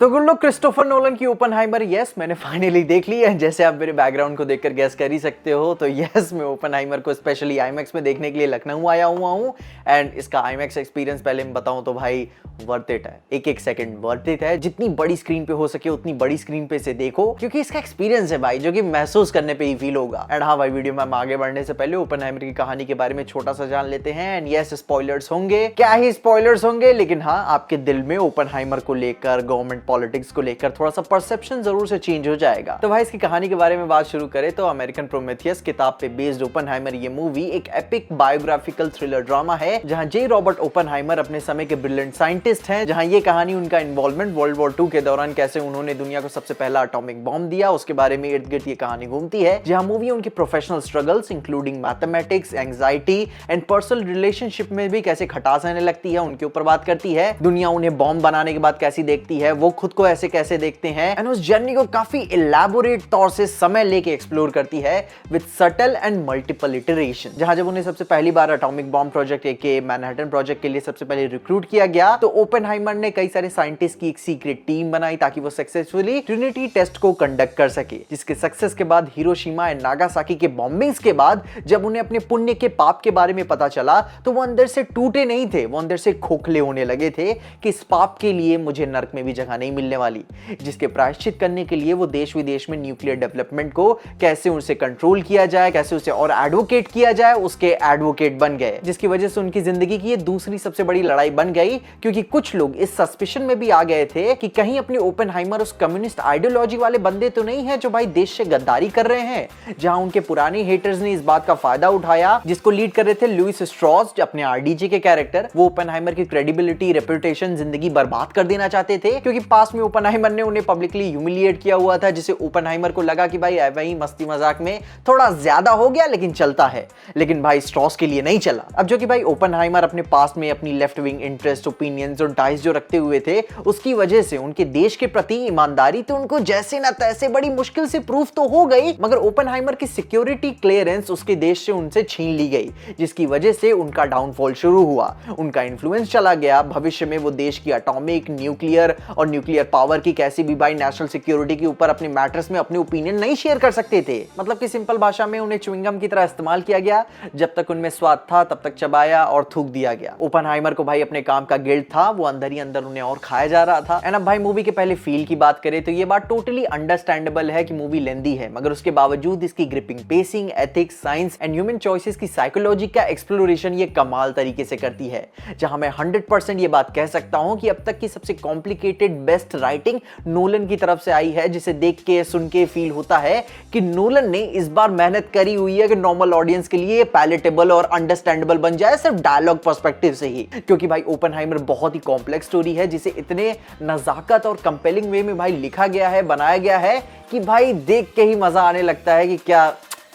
तो good look Christopher Nolan की Oppenheimer yes मैंने फाइनली देख ली है। जैसे आप मेरे बैकग्राउंड को देखकर गैस कर ही सकते हो तो यस मैं ओपनहाइमर को स्पेशली आईमैक्स में देखने के लिए लखनऊ आया हुआ हूँ। एंड इसका आईमैक्स एक्सपीरियंस पहले मैं बताऊँ तो भाई वर्थ इट है, एक एक सेकंड वर्थ इट है। जितनी बड़ी स्क्रीन पे हो सके उतनी बड़ी स्क्रीन पे इसे देखो क्योंकि इसका एक्सपीरियंस है भाई जो कि महसूस करने पे ही फील होगा। एंड हाँ भाई वीडियो में हम आगे बढ़ने से पहले ओपनहाइमर की कहानी के बारे में छोटा सा जान लेते हैं। एंड यस स्पॉयलर्स होंगे, क्या ही स्पॉयलर्स होंगे, लेकिन हाँ आपके दिल में ओपनहाइमर को लेकर गवर्नमेंट पॉलिटिक्स को लेकर थोड़ा सा परसेप्शन जरूर से चेंज हो जाएगा। तो भाई इसकी कहानी के बारे में बात शुरू करें तो अमेरिकन प्रोमेथियस किताब पे बेस्ड ओपनहाइमर ये मूवी एक एपिक बायोग्राफिकल थ्रिलर ड्रामा है जहां जे रॉबर्ट ओपनहाइमर अपने समय के ब्रिलियंट साइंटिस्ट हैं। जहां ये कहानी उनका इन्वॉल्वमेंट वर्ल्ड वॉर 2 के दौरान कैसे उन्होंने दुनिया को सबसे पहला एटॉमिक बॉम्ब दिया उसके बारे में इर्द गिर्द ये कहानी घूमती है। जहां मूवी उनके professional struggles including mathematics, anxiety and personal relationship में भी कैसे खटास आने लगती है उनके ऊपर बात करती है। दुनिया उन्हें बॉम्ब बनाने के बाद कैसी देखती है, वो खुद को ऐसे कैसे देखते हैं एंड उस जर्नी को काफी इलैबोरेट तौर से समय लेके एक्सप्लोर करती है with subtle and multiple iteration. जहां जब उन्हें सबसे पहली बार एटॉमिक बॉम्ब प्रोजेक्ट के मैनहट्टन प्रोजेक्ट के लिए सबसे पहले रिक्रूट किया गया तो ओपनहाइमर ने कई सारे साइंटिस्ट की एक सीक्रेट टीम बनाई ताकि वो सक्सेसफुली ट्रिनिटी टेस्ट को कंडक्ट कर सके। जिसके सक्सेस के बाद हिरोशिमा एंड नागासाकी के बॉम्बिंग्स के बाद जब उन्हें अपने पुण्य के पाप के बारे में पता चला तो वो अंदर से टूटे नहीं थे, वो अंदर से खोखले होने लगे थे कि इस पाप के लिए मुझे नर्क में भी जगह नहीं मिलने वाली। जिसके प्रायश्चित करने के लिए वो देश विदेश में न्यूक्लियर डेवलपमेंट को कैसे उनसे कंट्रोल किया जाए, कैसे उसे और एडवोकेट किया जाए, उसके एडवोकेट बन गए। जिसकी वजह से उनकी जिंदगी की ये दूसरी सबसे बड़ी लड़ाई बन गई क्योंकि कुछ लोग इस सस्पिशन में भी आ गए थे कि कहीं अपने ओपनहाइमर उस कम्युनिस्ट आइडियोलॉजी वाले बंदे तो नहीं है जो भाई देश से गद्दारी कर रहे हैं। जहां उनके पुराने हेटर्स ने इस बात का फायदा उठाया जिसको लीड कर रहे थे लुइस स्ट्रॉस अपने आरडीजे के कैरेक्टर। वो ओपनहाइमर की क्रेडिबिलिटी, रेपुटेशन, जिंदगी बर्बाद कर देना चाहते थे क्योंकि पास में ओपनहाइमर ने उन्हें पब्लिकली ह्यूमिलिएट किया हुआ था जिसे ओपनहाइमर को लगा कि भाई वही मस्ती मजाक में थोड़ा ज्यादा हो गया लेकिन चलता है। लेकिन भाई स्ट्रॉस के लिए नहीं चला। अब जो कि भाई ओपनहाइमर अपने पास्ट में अपनी लेफ्ट विंग इंटरेस्ट, ओपिनियंस और टाइज जो रखते हुए थे उसकी वजह से उनके देश के प्रति ईमानदारी तो उनको जैसे ना तैसे बड़ी मुश्किल से प्रूफ तो हो गई मगर ओपनहाइमर की सिक्योरिटी क्लियरेंस उसके देश से उनसे छीन ली गई जिसकी वजह से उनका डाउनफॉल शुरू हुआ। उनका इन्फ्लुएंस चला गया। भविष्य में वो देश की एटॉमिक, न्यूक्लियर और न्यूक्लियर पावर की कैसी भी भाई नेशनल सिक्योरिटी के ऊपर अपने मैटर्स में अपने ओपिनियन नहीं शेयर कर सकते थे। मतलब कि सिंपल भाषा में उन्हें च्युइंगम की तरह इस्तेमाल किया गया। जब तक उनमें स्वाद था तब तक चबाया और थूक दिया गया। ओपनहाइमर को भाई अपने काम का गिल्ट था, वो अंदर ही अंदर उन्हें और खाया जा रहा था। एंड अब भाई मूवी के पहले फील की बात करें तो ये बात टोटली अंडरस्टैंडेबल है कि मूवी लेंदी है मगर उसके बावजूद इसकी gripping pacing, ethics, science and human choices की साइकोलॉजी का एक्सप्लोरेशन ये कमाल तरीके से करती है। जहां मैं 100% ये बात कह सकता हूं कि अब तक की सबसे कॉम्प्लिकेटेड बेस्ट राइटिंग नोलन की तरफ से आई है जिसे देख के सुन के फील होता है कि नोलन ने इस बार मेहनत करी हुई है कि नॉर्मल ऑडियंस के लिए पैलेटेबल और अंडरस्टैंडेबल बन जाए सिर्फ डायलॉग पर्सपेक्टिव से ही। क्योंकि भाई ओपनहाइमर बहुत ही कॉम्प्लेक्स स्टोरी है जिसे इतने नजाकत और कंपेलिंग वे में भाई लिखा गया है, बनाया गया है कि भाई देख के ही मजा आने लगता है कि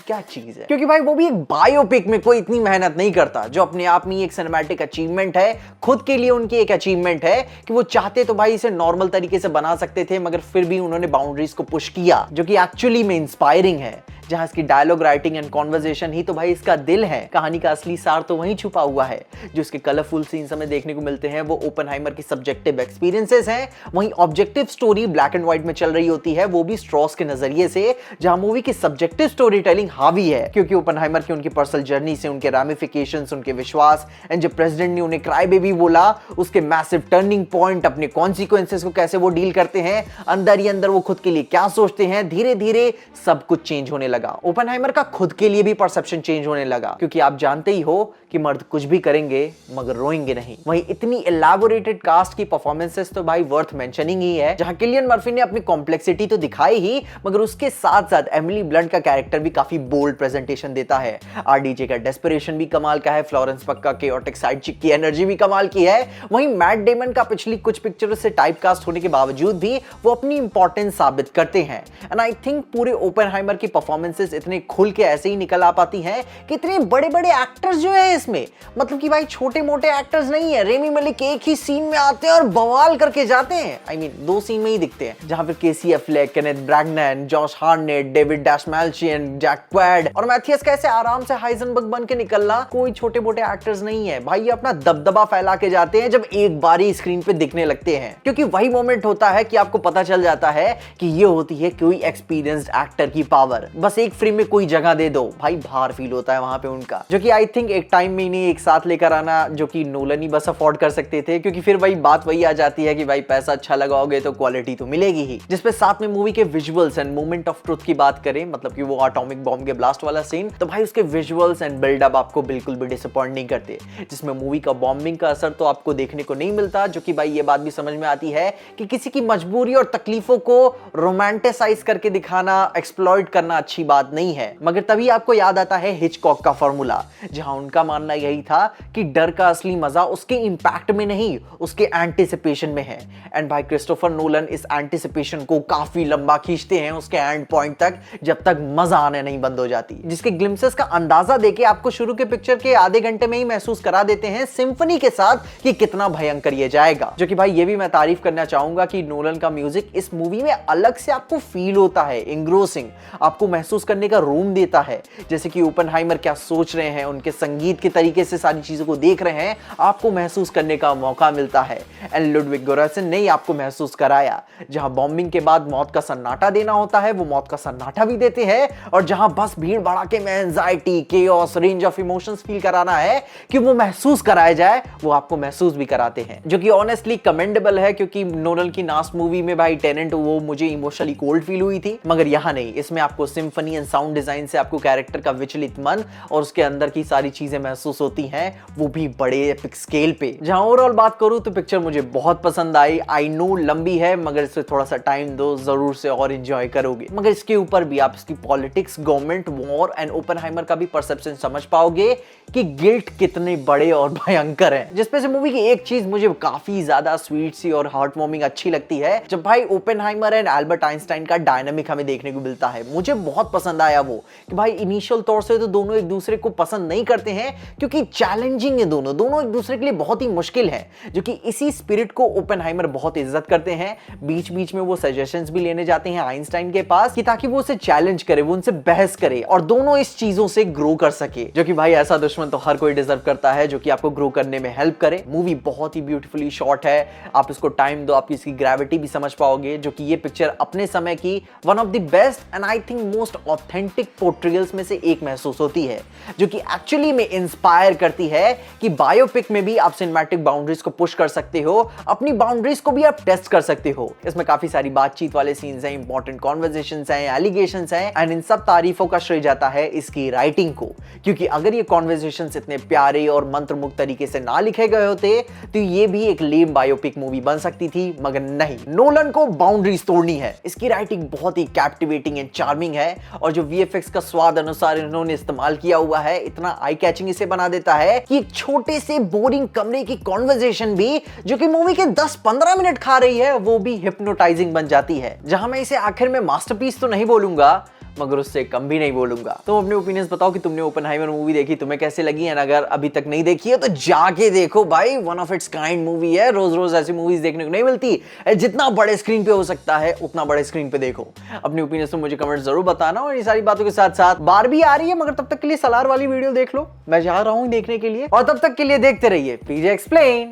क्या चीज है। क्योंकि भाई वो भी एक बायोपिक में कोई इतनी मेहनत नहीं करता जो अपने आप में एक सिनेमैटिक अचीवमेंट है। खुद के लिए उनकी एक अचीवमेंट है कि वो चाहते तो भाई इसे नॉर्मल तरीके से बना सकते थे मगर फिर भी उन्होंने बाउंड्रीज को पुश किया जो कि एक्चुअली में इंस्पायरिंग है। जहां इसकी डायलॉग राइटिंग एंड कॉन्वर्सेशन ही तो भाई इसका दिल है। कहानी का असली सार तो वहीं छुपा हुआ है। जो इसके कलरफुल सीन्स हमें देखने को मिलते हैं वो ओपनहाइमर की सब्जेक्टिव एक्सपीरियंसेस हैं। वहीं objective story black and white में चल रही होती है, वो भी स्ट्रॉस के नजरिए से। जहां मूवी की सब्जेक्टिव स्टोरी टेलिंग हावी है क्योंकि ओपनहाइमर की उनकी पर्सनल जर्नी से उनके रैमिफिकेशंस, उनके विश्वास एंड जब प्रेसिडेंट ने उन्हें क्राई बेबी बोला उसके मैसिव टर्निंग पॉइंट, अपने कॉन्सिक्वेंसेस को कैसे वो डील करते हैं, अंदर ही अंदर वो खुद के लिए क्या सोचते हैं, धीरे धीरे सब कुछ चेंज होने लगा। ओपनहाइमर का खुद के लिए भी परसेप्शन चेंज होने लगा क्योंकि आप जानते ही हो कि मर्द कुछ भी करेंगे मगर रोएंगे नहीं। वहीं इतनी एलैबोरेटेड कास्ट की परफॉर्मेंसेस तो भाई वर्थ मेंशनिंग ही है। जहां किलियन मर्फी ने अपनी कॉम्प्लेक्सिटी तो दिखाई ही मगर उसके साथ साथ एमिली ब्लंट का कैरेक्टर भी काफी बोल्ड प्रेजेंटेशन देता है। आरडीजे का डेस्परेशन भी कमाल का है। फ्लोरेंस पक्का केओटिक साइड चिक की एनर्जी भी कमाल की है। वहीं मैट डेमन का पिछली कुछ पिक्चरों से टाइपकास्ट होने के बावजूद भी वो अपनी इंपॉर्टेंस साबित करते हैं। एंड आई थिंक पूरे ओपनहाइमर की परफॉर्मेंस परफॉर्मेंसेस इतने खुल के ऐसे ही निकल आ पाती हैं कि इतने बड़े बड़े एक्टर्स जो है इसमें, मतलब कि भाई छोटे मोटे एक्टर्स नहीं है। रेमी मलिक एक ही सीन में आते हैं और बवाल करके जाते हैं। I mean, 2 सीन में ही दिखते हैं, जहां पर Casey Affleck, Kenneth Branagh, Josh Hartnett, David Dastmalchian, Jack Quaid और मैथियस कैसे आराम से हाइजेनबर्ग बन के निकलना कोई छोटे मोटे एक्टर्स नहीं है भाई। ये अपना दबदबा फैला के जाते हैं जब एक बार ही स्क्रीन पे दिखने लगते हैं, क्योंकि वही मोमेंट होता है कि आपको पता चल जाता है कि ये होती है कोई एक्सपीरियंस्ड एक्टर की पावर। बस एक फ्रेम में कोई जगह दे दो भाई, भार फील होता है वहां पे उनका, जो कि आई थिंक एक टाइम में नहीं एक साथ लेकर आना जो कि नोलन ही बस अफोर्ड कर सकते थे, क्योंकि फिर वही बात वही आ जाती है कि भाई पैसा अच्छा लगाओगे तो क्वालिटी तो मिलेगी ही। जिसपे साथ में मूवी के visuals end moment of truth की बात करें, मतलब कि वो एटॉमिक बॉम्ब के ब्लास्ट वाला सीन, तो भाई उसके विजुअल्स एंड बिल्डअप आपको बिल्कुल भी डिसअपॉइंट नहीं करते। जिसमें मूवी का बॉम्बिंग का असर तो आपको देखने को नहीं मिलता, जो कि भाई ये बात भी समझ में आती है कि किसी की मजबूरी और तकलीफों को रोमांटिसाइज करके दिखाना, एक्सप्लॉइट करना अच्छी बात नहीं है। मगर तभी आपको याद आता है हिचकॉक का फॉर्मूला, जहां उनका मानना यही था कि डर का असली मजा उसके इंपैक्ट में नहीं, उसके एंटिसिपेशन में है। एंड भाई क्रिस्टोफर नोलन इस एंटिसिपेशन को काफी लंबा खींचते हैं उसके एंड पॉइंट तक, जब तक मजा आने नहीं बंद हो जाती। जिसके ग्लिम्सेस का अंदाजा देके आपको शुरू के पिक्चर के आधे घंटे में ही महसूस करा देते हैं सिंफनी के साथ कि कितना भयंकर ये जाएगा। जो कि भाई ये भी मैं तारीफ करना चाहूंगा कि नोलन का म्यूजिक इस मूवी में अलग से आपको फील होता है, इंग्रोसिंग, आपको महसूस करने का रूम देता है। जैसे कि ओपेनहाइमर क्या सोच रहे हैं, उनके संगीत के तरीके से सारी चीजों को देख रहे हैं, आपको महसूस करने का मौका मिलता है। एंड लुडविग गोरासन ने आपको महसूस कराया, जहां बॉम्बिंग के बाद मौत का सन्नाटा देना होता है वो मौत का सन्नाटा भी देते हैं, और जहां बस भीड़ भड़ाके में anxiety, chaos, range of emotions feel कराना है कि वो महसूस कराया जाए, वो आपको महसूस भी कराते हैं। जो कि ऑनेस्टली कमेंडेबल है, क्योंकि नोलन की लास्ट मूवी में भाई टेनेंट वो मुझे इमोशनली कोल्ड फील हुई थी, मगर यहां नहीं। इसमें आपको सिम्फनी एंड साउंड डिजाइन से आपको कैरेक्टर का विचलित मन और उसके अंदर की सारी चीजें महसूस होती हैं, वो भी बड़े एपिक स्केल पे। जहां ओवरऑल बात करूं तो पिक्चर मुझे बहुत पसंद आई। आई नो लंबी है, मगर इसे थोड़ा सा टाइम दो, जरूर से और एंजॉय करोगे। मगर इसके ऊपर भी आप इसकी politics, government, war and Oppenheimer का भी परसेप्शन समझ पाओगे कि गिल्ट कितने बड़े और भयंकर हैं। जिसपे से मूवी की एक चीज मुझे काफी ज्यादा स्वीट सी और हार्ट वार्मिंग अच्छी लगती है, जब भाई ओपेनहाइमर एंड एल्बर्ट आइंस्टाइन का डायनामिक हमें देखने को मिलता है। मुझे बहुत पसंद आया वो कि भाई इनिशियल तौर से तो दोनों एक दूसरे को पसंद नहीं करते हैं, क्योंकि चैलेंजिंग है दोनों एक दूसरे के लिए बहुत ही मुश्किल है। जो कि इसी स्पिरिट को ओपेनहाइमर बहुत इज्जत करते हैं। बीच बीच में वो सजेशंस भी लेने जाते हैं आइंस्टाइन के पास कि ताकि वो उसे चैलेंज करे, वो उनसे बहस करे और दोनों इस चीजों से ग्रो कर सके। जो कि भाई ऐसा दुश्मन तो हर कोई डिजर्व करता है जो कि आपको ग्रो करने में हेल्प करे। मूवी बहुत ही ब्यूटीफुली शॉट है, आप इसको टाइम दो, आप इसकी ग्रेविटी भी समझ पाओगे। जो कि ये पिक्चर अपने समय की one of the best and I think most authentic portrayals में से एक महसूस होती है, जो कि एक्चुअली में इंस्पायर करती है कि बायोपिक में भी आप सिनेमैटिक बाउंड्रीज को पुश कर सकते हो, अपनी बाउंड्रीज को भी आप टेस्ट कर सकते हो। इसमें काफी सारी बातचीत वाले सीन्स हैं, इंपॉर्टेंट कॉन्वर्सेशंस हैं, एलिगेशंस हैं, एंड इन सब तारीफों का श्रेय जाता है इसकी राइटिंग को। क्योंकि अगर ये कॉन्वर्सेशंस इतने प्यारे और मंत्रमुग्ध तरीके से ना लिखे गए होते तो ये भी एक लेम बायोपिक मूवी बन सकती थी, मगर नहीं, नोलन को बाउंड्रीज तोड़नी है। इसकी राइटिंग बहुत ही कैप्टिवेटिंग एंड चार्मिंग है, और जो वीएफएक्स का स्वाद अनुसार इन्होंने इस्तेमाल किया हुआ है, इतना आई कैचिंग इसे बना देता है कि एक छोटे से बोरिंग कमरे की कॉन्वर्सेशन भी जो कि मूवी के 10-15 मिनट खा रही है, वो भी हिप्नोटाइजिंग बन जाती है। जहां मैं इसे आखिर में मास्टरपीस तो नहीं बोलूंगा, मगर उससे कम भी नहीं बोलूंगा। तो अपने ओपिनियंस बताओ कि तुमने ओपेनहाइमर मूवी देखी, तुम्हें कैसे लगी, एंड अगर अभी तक नहीं देखी है तो जाके देखो भाई, one of its kind movie है। रोज रोज ऐसी मूवीज देखने को नहीं मिलती। जितना बड़े स्क्रीन पे हो सकता है उतना बड़े स्क्रीन पे देखो। अपनी ओपिनियंस तो मुझे कमेंट जरूर बताना, और ये सारी बातों के साथ साथ बारबी आ रही है, मगर तब तक के लिए सलार वाली वीडियो देख लो, मैं जा रहा हूं देखने के लिए, और तब तक के लिए देखते रहिए पीजे एक्सप्लेन।